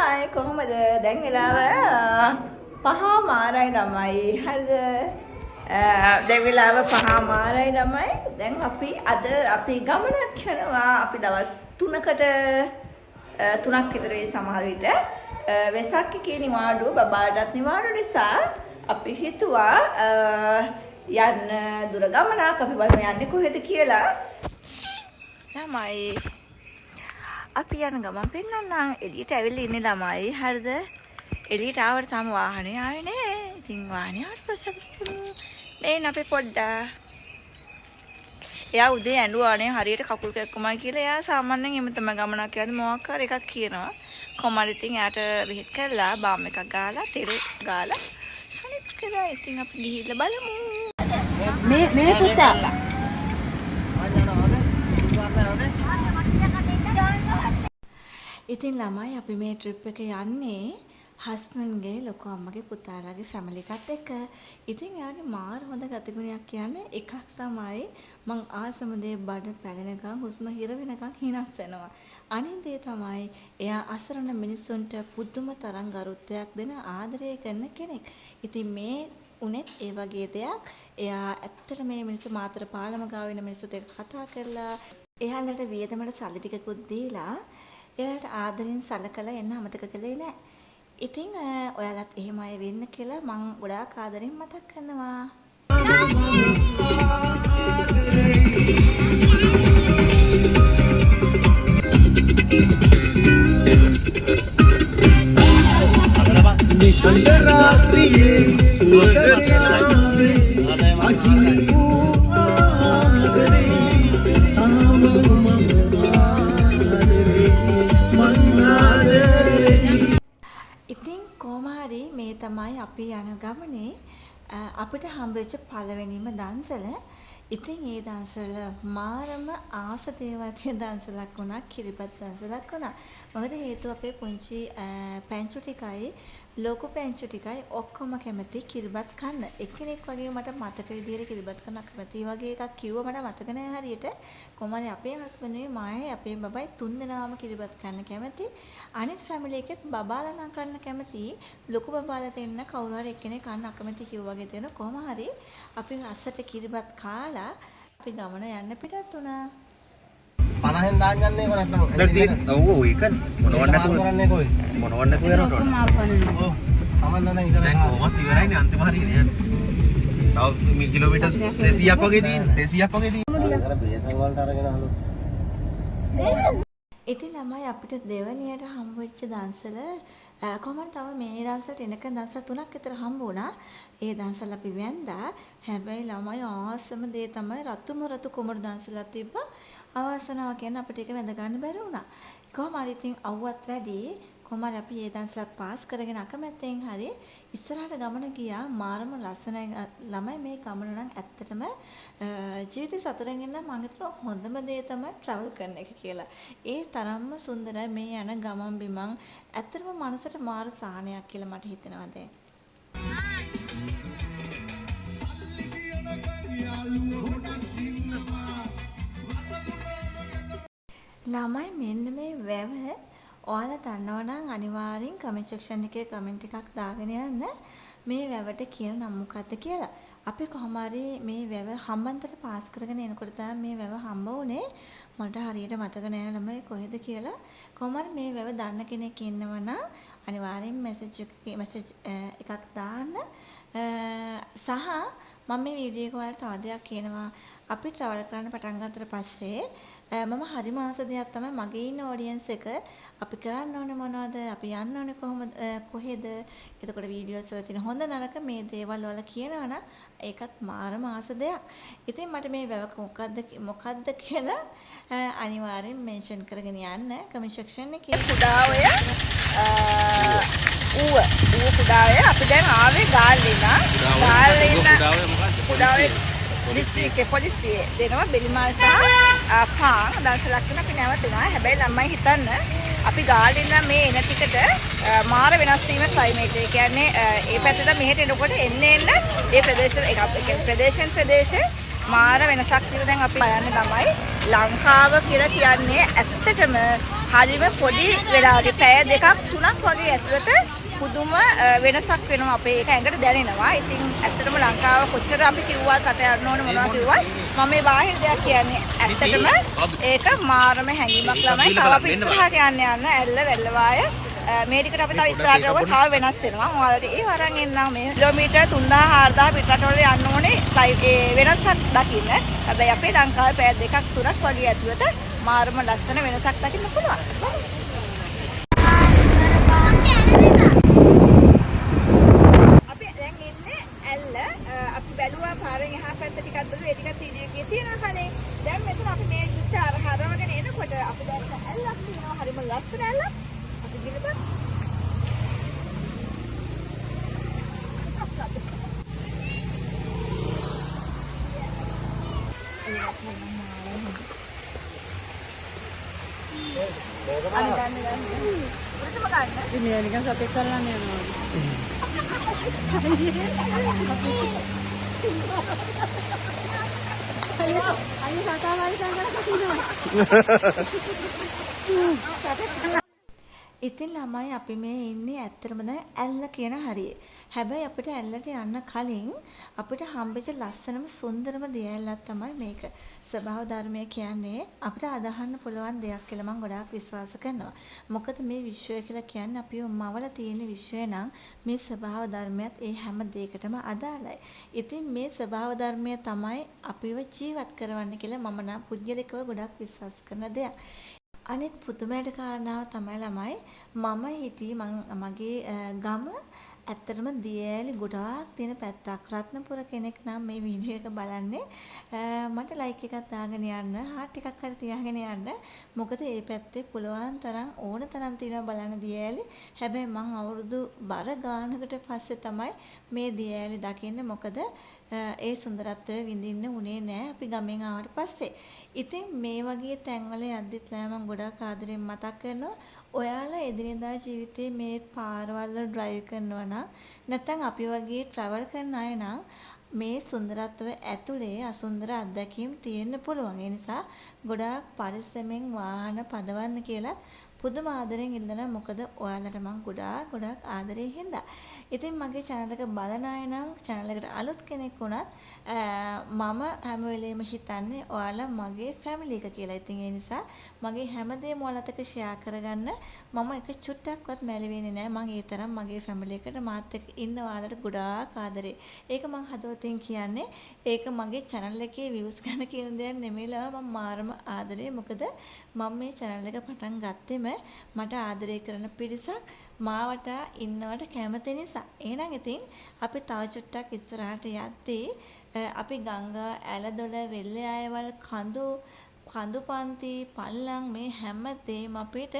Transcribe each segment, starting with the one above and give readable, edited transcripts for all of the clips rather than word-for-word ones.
Hai කොහොමද දැන් වෙලාව 5:00 ළමයි හරිද දැන් වෙලාව 5:00 ළමයි දැන් අපි ගමනක් යනවා අපි දවස් 3කට 3ක් විතර සමහර විට වෙසක් එකේ නිවාඩුව බබාටත් නිවාඩුව නිසා අපි හිතුවා යන්න දුර ගමනක් අපි බලමු යන්නේ කොහෙද කියලා ළමයි අපි යන ගමන් පෙන්නන්නම් එළියට ඇවිල්ලා ඉන්නේ ළමයි හරිද එළියට ආවට තම වාහනේ ආවේ නෑ ඉතින් වාහනේ ආවට පස්සේ මේන් අපේ පොඩ්ඩා එයා උදේ ඇඬුවානේ හරියට කකුල් කැක්කුමයි කියලා එයා සාමාන්‍යයෙන් එමෙ තමයි ගමනක් යන්නේ මොකක් හරි එකක් කියනවා කොහමද ඉතින් එයාට බෙහෙත් කරලා බාම් එකක් ගාලා තෙර ගාලා සනිත් කරා ඉතින් අපි ගිහිල්ලා බලමු මේ පුතා ඉතින් ළමයි අපි මේ ට්‍රිප් එක යන්නේ හස්බන්ඩ්ගේ ලොකු අම්මගේ පුතාලාගේ ෆැමිලි එකත් එක්ක. ඉතින් එයාගේ මාර හොඳ ගතිගුණයක් කියන්නේ එකක් තමයි මං ආසම දේ බඩ පැලෙනකන් හුස්ම හිර වෙනකන් හිනස් වෙනවා. අනිත් දේ තමයි එයා අසරණ මිනිස්සුන්ට පුදුම තරම් ගරුත්වයක් දෙන ආදරය කරන කෙනෙක්. ඉතින් මේ උනෙත් ඒ වගේ දෙයක්. එයා ඇත්තට මේ මිනිස්සු මාතර පාලම ගාව වෙන මිනිස්සුත් එක්ක කතා කරලා එයාලට වියදමට සල්ලි ටිකකුත් දීලා එයාලට ආදරෙන් සලකලා එන්න අමතක කළේ නැහැ. ඉතින් ඔයාලත් එහෙම අය වෙන්න කියලා මම ගොඩාක් ආදරෙන් මතක් කරනවා. මේ තමයි අපි යන ගමනේ අපිට හම්බෙච්ච පළවෙනිම දන්සල. ඉතින් ඒ දන්සල මාරම ආස දේවල් තියෙන දන්සලක් වුණා, කිරිබත් දන්සලක් වුණා. මොකද හේතුව අපේ පුංචි පැංචු ටිකයි ලොකු පැංචු ටිකයි ඔක්කොම කැමති කිරිබත් කන්න. එක්කෙනෙක් වගේ මට මතක විදියට කිරිබත් කන්න කැමති වගේ එකක් කිව්ව මට මතක නෑ හරියට. කොහමද අපේ හස්බන්ඩ්ගේ මායයි අපේ බබයි තුන් දෙනාම කිරිබත් කන්න කැමති. අනිත් ෆැමිලි එකෙත් බබාලා නම් කන්න කැමති. ලොකු බබාලා දෙන්න කවුරු හරි එක්කෙනෙක් කන්න අකමැති කිව්ව වගේ දෙන කොහම හරි අපි අස්සට කිරිබත් කාලා අපි ගමන යන්න පිටත් වුණා. 50න් දාන් යන්නේ කො නැත්නම් ඔව් ඒක මොනවන්න නැතුව කරන්නේ කොයි මොනවන්න නැතුව යනකොට ඔව් තමන් දැන් ඉවරයි දැන් කොහොමද ඉවරයිනේ අන්තිම හරියනේ තව මේ කිලෝමීටර් 200ක් වගේ තියෙන 200ක් වගේ තියෙන අර බේසන් වලට අරගෙන අහලු ඉතින් ළමයි අපිට දෙවනියට හම්බ වෙච්ච දන්සල කොහොමද තව මේ දන්සලට එනක දන්සල් 3ක් විතර හම්බ වුණා. ඒ දන්සල් අපි වැන්දා. හැබැයි ළමයි ආසම දේ තමයි රතුම රතු කුමරු දන්සලක් තිබ්බා. අවසනාව කියන්නේ අපිට ඒක වැඳ ගන්න බැරි වුණා. කොහොම හරි ඉතින් අවුවත් වැඩි කොහොම හරි අපි ඒ දන්සලත් පාස් කරගෙන අකමැත්තෙන් හරි ඉස්සරහට ගමන ගියා. මාරම ලස්සනයි ළමයි මේ ගමන නම් ඇත්තටම ජීවිතේ සතුටෙන් ඉන්න මම හිතනවා හොඳම දේ තමයි ට්‍රැවල් කරන එක කියලා. ඒ තරම්ම සුන්දරයි මේ යන ගමන් බිමන්. ඇත්තටම මනසට මාර සාහනයක් කියලා මට හිතෙනවා දැන්. ළමයි මෙන්න මේ වැව ඔයාලා දන්නවනම් අනිවාර්යෙන් කමෙන්ට් සෙක්ෂන් එකේ කමෙන්ට් එකක් දාගෙන යන්න මේ වැවට කියන නම මොකක්ද කියලා. අපි කොහොම හරි මේ වැව හම්බන්තොට පාස් කරගෙන එනකොට තමයි මේ වැව හම්බ වුණේ. මට හරියට මතක නෑ ළමයි කොහෙද කියලා. කොහොම හරි මේ වැව දන්න කෙනෙක් ඉන්නවනම් අනිවාර්යෙන් මැසේජ් එකක් දාන්න. සහ මම මේ වීඩියෝ එක ඔයාලට තව දෙයක් කියනවා. අපි ට්‍රැවල් කරන්න පටන් ගත්තට පස්සේ මම හරිම ආස දෙයක් තමයි මගේ ඉන්න ඔඩියන්ස් එක අපි කරන්න ඕනේ මොනවද අපි යන්න ඕනේ කොහොමද කොහෙද එතකොට වීඩියෝස් වල තියෙන හොඳ නරක මේ දේවල් වල කියනවනම් ඒකත් මාරම ආස දෙයක්. ඉතින් මට මේ වැව මොකද්ද කියලා අනිවාර්යෙන් මෙන්ෂන් කරගෙන යන්න කමෙන්ට් සෙක්ෂන් එකේ. කුඩා ඔය ඌව කුඩා ඔය අපි දැන් ආවේ ගාල්ලේනා කුඩා ඔය දිස්ත්‍රික්කේ පොලිසිය දෙනවා බෙලිමල් සහ පාන් දවසක් තුන අපි නැවතුණා. හැබැයි ළමයි හිතන්න අපි ගාල්ලේ ඉඳන් මේ එන ටිකට මාර වෙනස් වීම ක්ලයිමේට් එක කියන්නේ ඒ පැත්තට මෙහෙට එනකොට එන්න ඒ ප්‍රදේශේ මාර වෙනසක් තියෙනවා. දැන් අපි බලන්න ළමයි ලංකාව කියලා කියන්නේ ඇත්තටම හරිම පොඩි වෙලාවක පැය දෙකක් තුනක් වගේ ඇතුළත පුදුම වෙනසක් වෙනවා අපේ ඒක ඇඟට දැනෙනවා. ඉතින් ඇත්තටම ලංකාව කොච්චර අපි කිව්වත් රට යන්න ඕනේ මොනවා කිව්වත් මම මේ බාහිර දෙයක් කියන්නේ ඇත්තටම ඒක මාරම හැඟීමක් ළමයි. තව අපි ඉස්සරහට යන්න ඇල්ල වැල්ලවාය මේ ටිකට අපි තව ඉස්සරහට යනකොට තව වෙනස් වෙනවා. ඔයාලට ඒ වරන් එන්නම් මේ කිලෝමීටර් 3000 4000 පිටරටවල යන්න ඕනේ වෙනසක් දකින්න. හැබැයි අපේ ලංකාවේ පැය දෙකක් තුනක් වගේ ඇතුළත මාරම ලස්සන වෙනසක් දකින්න පුළුවන්. අපි දැන් ඉන්නේ ඇල්ල. අපි බැලුවා පාරෙන් එහා පැත්ත ටිකක් දුර ඒ ටිකක් වීඩියෝ එකේ තියෙනවා කනේ. දැන් මෙතන අපි මේ චුට්ට අර හරවගෙන එනකොට අපි දැක්ක ඇල්ලක් තියෙනවා. හරිම ලස්සන ඇල්ලක්. අපි ගිහලා ini kan sate kalan ya ayo kakak mari kakak ke sini ඉතින් ළමයි අපි මේ ඉන්නේ ඇත්තටම දැන් ඇල්ල කියන හරිය. හැබැයි අපිට ඇල්ලට යන්න කලින් අපිට හම්බෙච්ච ලස්සනම සුන්දරම දියඇල්ලක් තමයි මේක. ස්වභාව ධර්මය කියන්නේ අපිට අදහන්න පුළුවන් දෙයක් කියලා මම ගොඩාක් විශ්වාස කරනවා. මොකද මේ විශ්වය කියලා කියන්නේ අපිව මවල තියෙන විශ්වය නම් මේ ස්වභාව ධර්මයත් ඒ හැම දෙයකටම අදාළයි. ඉතින් මේ ස්වභාව ධර්මය තමයි අපිව ජීවත් කරවන්නේ කියලා මම නම් පුද්ගලිකව ගොඩාක් විශ්වාස කරන දෙයක්. අනිත් පුදුමයට කාරණාව තමයි ළමයි මම හිටියේ මගේ ගම ඇත්තටම දියෑලි ගොඩාක් තියෙන පැත්තක්. රත්නපුර කෙනෙක් නම් මේ වීඩියෝ එක බලන්නේ මට ලයික් එකක් දාගෙන යන්න හાર્ට් එකක් හරි තියාගෙන යන්න. මොකද මේ පැත්තේ පුළුවන් තරම් ඕන තරම් තියෙනවා බලන්න දියෑලි. හැබැයි මං අවුරුදු බර ගානකට පස්සේ තමයි මේ දියෑලි දකින්නේ. මොකද ඒ සුන්දරත්වය විඳින්න උනේ නෑ අපි ගමෙන් ආවට පස්සේ. ඉතින් මේ වගේ තැන්වල යද්දිත් මම ගොඩාක් ආදරෙන් මතක් කරනවා ඔයාලා එදිනෙදා ජීවිතේ මේ පාරවල් වල ඩ්‍රයිව් කරනවා නම් නැත්නම් අපි වගේ ට්‍රැවල් කරන අය නම් මේ සුන්දරත්වය ඇතුලේ අසුන්දර අත්දැකීම් තියෙන්න පුළුවන්. ඒ නිසා ගොඩාක් පරිස්සමෙන් වාහන පදවන්න කියලා පුදුම ආදරෙන් ඉඳලා මොකද ඔයාලට මම ගොඩාක් ආදරෙන් හින්දා. ඉතින් මගේ channel එක බලන අය නම් channel එකට අලුත් කෙනෙක් වුණත් මම හැම වෙලෙම හිතන්නේ ඔයාලා මගේ family එක කියලා. ඉතින් ඒ නිසා මගේ හැමදේම ඔයාලට share කරගන්න මම එක චුට්ටක්වත් මැලි වෙන්නේ නැහැ. මම ඒ තරම් මගේ family එකට මාත් එක්ක ඉන්න ඔයාලට ගොඩාක් ආදරේ. ඒක මම හදවතින් කියන්නේ. ඒක මගේ channel එකේ views ගන්න කියන දෙයක් නෙමෙයිලා මම මාරම ආදරේ. මොකද මම මේ channel එක පටන් ගත්තෙම මට ආදරය කරන පිරිසක් මාවට ඉන්නවට කැමති නිසා. එහෙනම් ඉතින් අපි තව චුට්ටක් ඉස්සරහට යද්දී අපි ගංගා ඇලදොල වෙල්ලේ අයවල් කඳු පන්ති පල්ලම් මේ හැම දෙයක්ම අපිට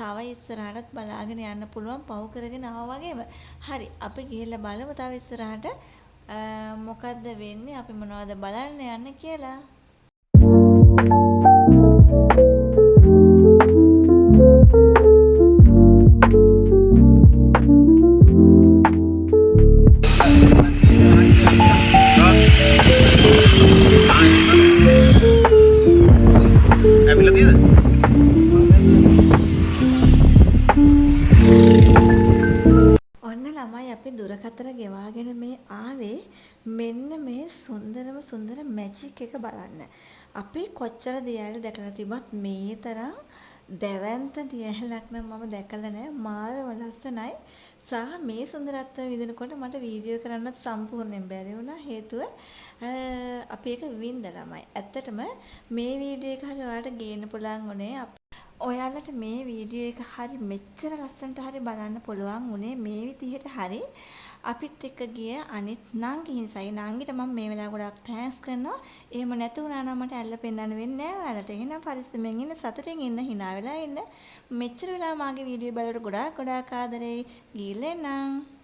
තව ඉස්සරහටත් බලාගෙන යන්න පුළුවන් පව් කරගෙන ආවා වගේම. හරි අපි ගිහිල්ලා බලමු තව ඉස්සරහට මොකද්ද වෙන්නේ අපි මොනවද බලන්න යන්නේ කියලා. දුරකතර ගෙවාගෙන මේ ආවේ මෙන්න මේ සුන්දර මැජික් එක බලන්න. අපි කොච්චර දියඇලි දැකලා තිබ්බත් මේ තරම් දැවැන්ත දියඇලක් නම් මම දැකලා නැහැ. මාරම ලස්සනයි. සහ මේ සුන්දරත්වය විඳිනකොට මට වීඩියෝ කරන්නත් සම්පූර්ණයෙන් බැරි වුණා. හේතුව අපි ඒක වින්දලාමයි. ඇත්තටම මේ වීඩියෝ එක හරිය ඔයාලට ගේන්න පුළුවන් උනේ ඔයාලට මේ වීඩියෝ එක හරි මෙච්චර ලස්සනට හරි බලන්න පුළුවන් උනේ මේ විදිහට හරි අපිත් එක්ක ගිය අනිත් නංගි හින්සයි. නංගිට මම මේ වෙලාව ගොඩක් තෑන්ක්ස් කරනවා. එහෙම නැති වුණා නම් මට ඇල්ල පෙන්නන්න වෙන්නේ නැහැ ඔයාලට. එහෙනම් පරිස්සමෙන් ඉන්න, සතුටින් ඉන්න, hina වෙලා ඉන්න. මෙච්චර වෙලා මාගේ වීඩියෝ බලවට ගොඩාක් ආදරේ. ගිහිල්ලා එන්නම්.